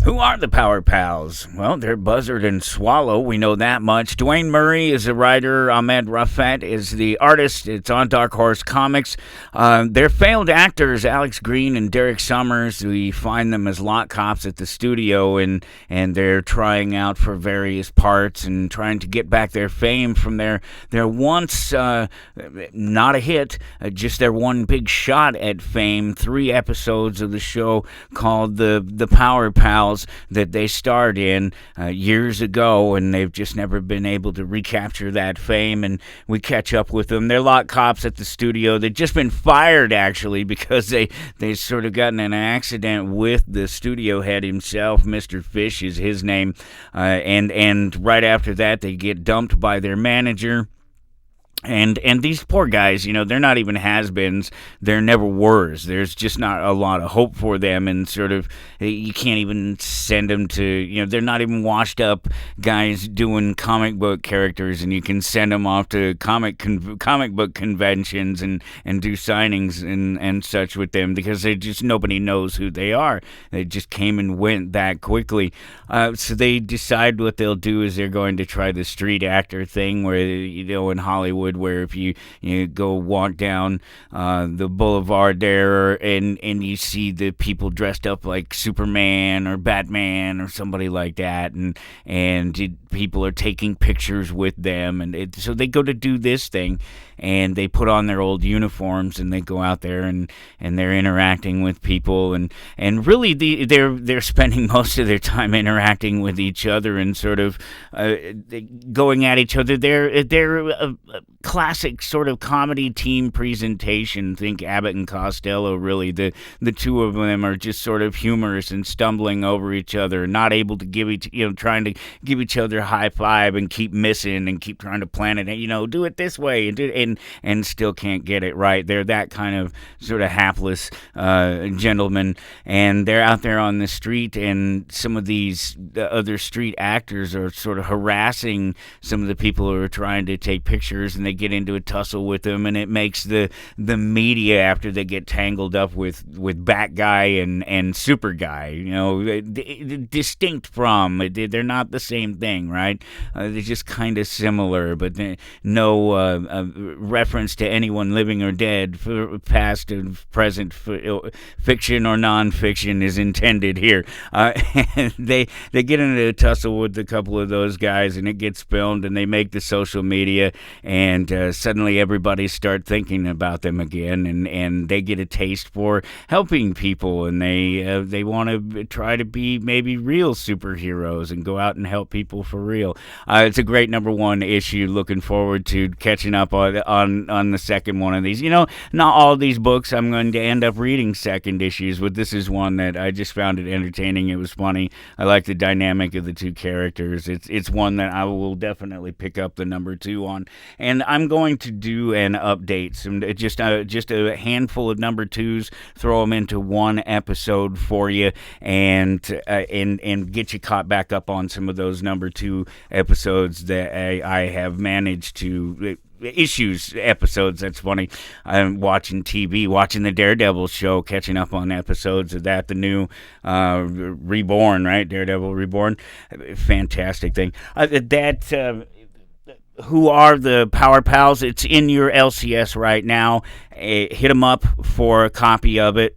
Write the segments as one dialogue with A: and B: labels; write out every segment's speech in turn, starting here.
A: Who are the Power Pals? Well, they're Buzzard and Swallow. We know that much. Dwayne Murray is the writer. Ahmed Rafat is the artist. It's on Dark Horse Comics. They're failed actors, Alex Green and Derek Summers. We find them as lot cops at the studio, and they're trying out for various parts and trying to get back their fame from their once not a hit, just their one big shot at fame. 3 episodes of the show called the Power Pals that they starred in years ago, and they've just never been able to recapture that fame, and we catch up with them. They're lot cops at the studio. They've just been fired, actually, because they sort of gotten in an accident with the studio head himself. Mr. Fish is his name, and right after that, they get dumped by their manager. And these poor guys, they're not even has-beens. They're never wers. There's just not a lot of hope for them, and sort of you can't even send them to, they're not even washed up guys doing comic book characters, and you can send them off to comic book conventions and do signings and such with them, because nobody knows who they are. They just came and went that quickly. So they decide what they'll do is they're going to try the street actor thing where, in Hollywood, where if you go walk down the boulevard there and you see the people dressed up like Superman or Batman or somebody like that, and people are taking pictures with them, and so they go to do this thing, and they put on their old uniforms and they go out there and they're interacting with people, and really they're spending most of their time interacting with each other and sort of going at each other. They're a classic sort of comedy team presentation. Think Abbott and Costello, really. The two of them are just sort of humorous and stumbling over each other, not able to trying to give each other a high five and keep missing and keep trying to plan it, do it this way and still can't get it right. They're that kind of sort of hapless gentlemen, and they're out there on the street, and some of these other street actors are sort of harassing some of the people who are trying to take pictures, and they get into a tussle with them, and it makes the media, after they get tangled up with Bat Guy and Super Guy, distinct from, they're not the same thing, right? They're just kind of similar, but no reference to anyone living or dead, past and present, fiction or non-fiction is intended here. And they get into a tussle with a couple of those guys, and it gets filmed, and they make the social media, and suddenly everybody start thinking about them again, and they get a taste for helping people, and they want to try to be maybe real superheroes and go out and help people for real. It's a great #1 issue. Looking forward to catching up on the second one of these. Not all these books I'm going to end up reading second issues, but this is one that I just found it entertaining. It was funny. I like the dynamic of the two characters. It's one that I will definitely pick up the #2 on, and I'm going to do an update, just a handful of #2s, throw them into one episode for you, and get you caught back up on some of those #2 episodes that I have managed to. Episodes, that's funny. I'm watching TV, watching the Daredevil show, catching up on episodes of that, the new Reborn, right? Daredevil Reborn. Fantastic thing. Who are the Power Pals? It's in your LCS right now. Hit them up for a copy of it.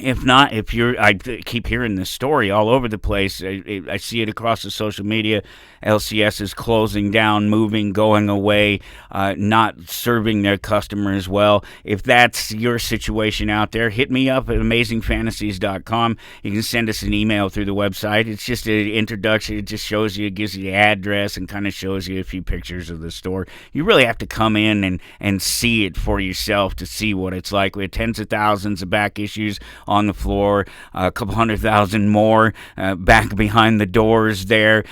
A: If not, I keep hearing this story all over the place. I see it across the social media. LCS is closing down, moving, going away, not serving their customers well. If that's your situation out there, hit me up at amazingfantasies.com. You can send us an email through the website. It's just an introduction. It just shows you, it gives you the address and kind of shows you a few pictures of the store. You really have to come in and see it for yourself to see what it's like. We have tens of thousands of back issues on the floor, a couple 100,000 more back behind the doors there,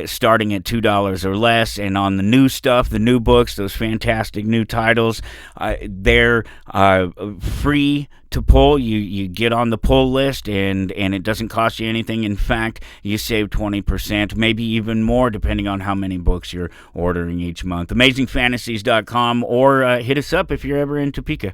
A: starting at $2 or less. And on the new stuff, the new books, those fantastic new titles, they're free to pull. You get on the pull list, and it doesn't cost you anything. In fact, you save 20%, maybe even more, depending on how many books you're ordering each month. AmazingFantasies.com, or hit us up if you're ever in Topeka.